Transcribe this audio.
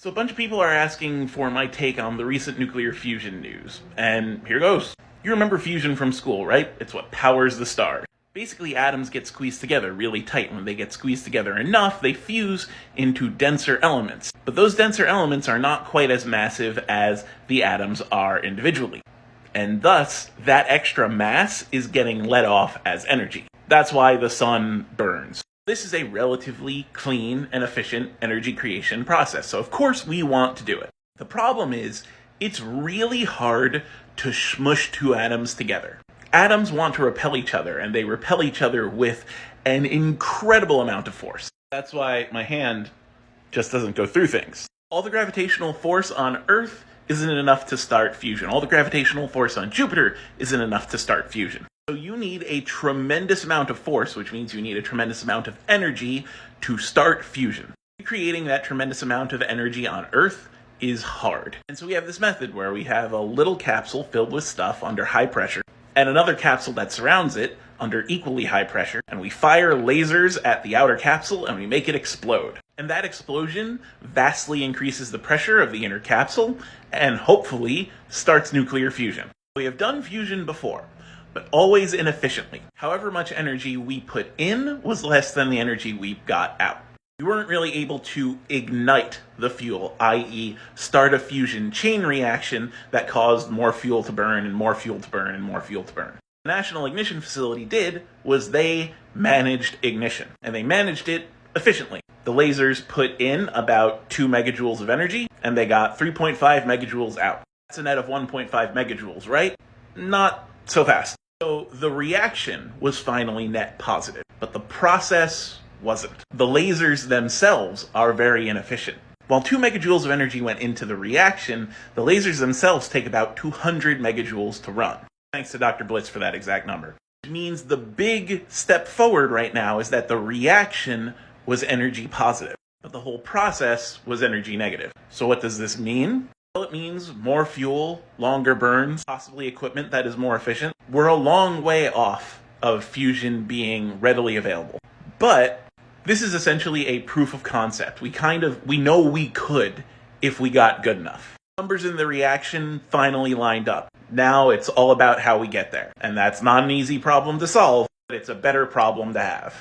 So a bunch of people are asking for my take on the recent nuclear fusion news, and here goes. You remember fusion from school, right? It's what powers the stars. Basically, atoms get squeezed together really tight. When they get squeezed together enough, they fuse into denser elements. But those denser elements are not quite as massive as the atoms are individually. And thus, that extra mass is getting let off as energy. That's why the sun burns. This is a relatively clean and efficient energy creation process, so of course we want to do it. The problem is, it's really hard to smush two atoms together. Atoms want to repel each other, and they repel each other with an incredible amount of force. That's why my hand just doesn't go through things. All the gravitational force on Earth isn't enough to start fusion. All the gravitational force on Jupiter isn't enough to start fusion. So you need a tremendous amount of force, which means you need a tremendous amount of energy to start fusion. Creating that tremendous amount of energy on Earth is hard. And so we have this method where we have a little capsule filled with stuff under high pressure, and another capsule that surrounds it under equally high pressure, and we fire lasers at the outer capsule and we make it explode. And that explosion vastly increases the pressure of the inner capsule and hopefully starts nuclear fusion. We have done fusion before, but always inefficiently. However much energy we put in was less than the energy we got out. We weren't really able to ignite the fuel, i.e. start a fusion chain reaction that caused more fuel to burn and more fuel to burn and more fuel to burn. The National Ignition Facility did was they managed ignition, and they managed it efficiently. The lasers put in about 2 megajoules of energy, and they got 3.5 megajoules out. That's a net of 1.5 megajoules, right? Not so fast. So the reaction was finally net positive, but the process wasn't. The lasers themselves are very inefficient. While 2 megajoules of energy went into the reaction, the lasers themselves take about 200 megajoules to run. Thanks to Dr. Blitz for that exact number. Which means the big step forward right now is that the reaction was energy positive, but the whole process was energy negative. So what does this mean? Well, it means more fuel, longer burns, possibly equipment that is more efficient. We're a long way off of fusion being readily available. But this is essentially a proof of concept. We know we could if we got good enough. Numbers in the reaction finally lined up. Now it's all about how we get there. And that's not an easy problem to solve, but it's a better problem to have.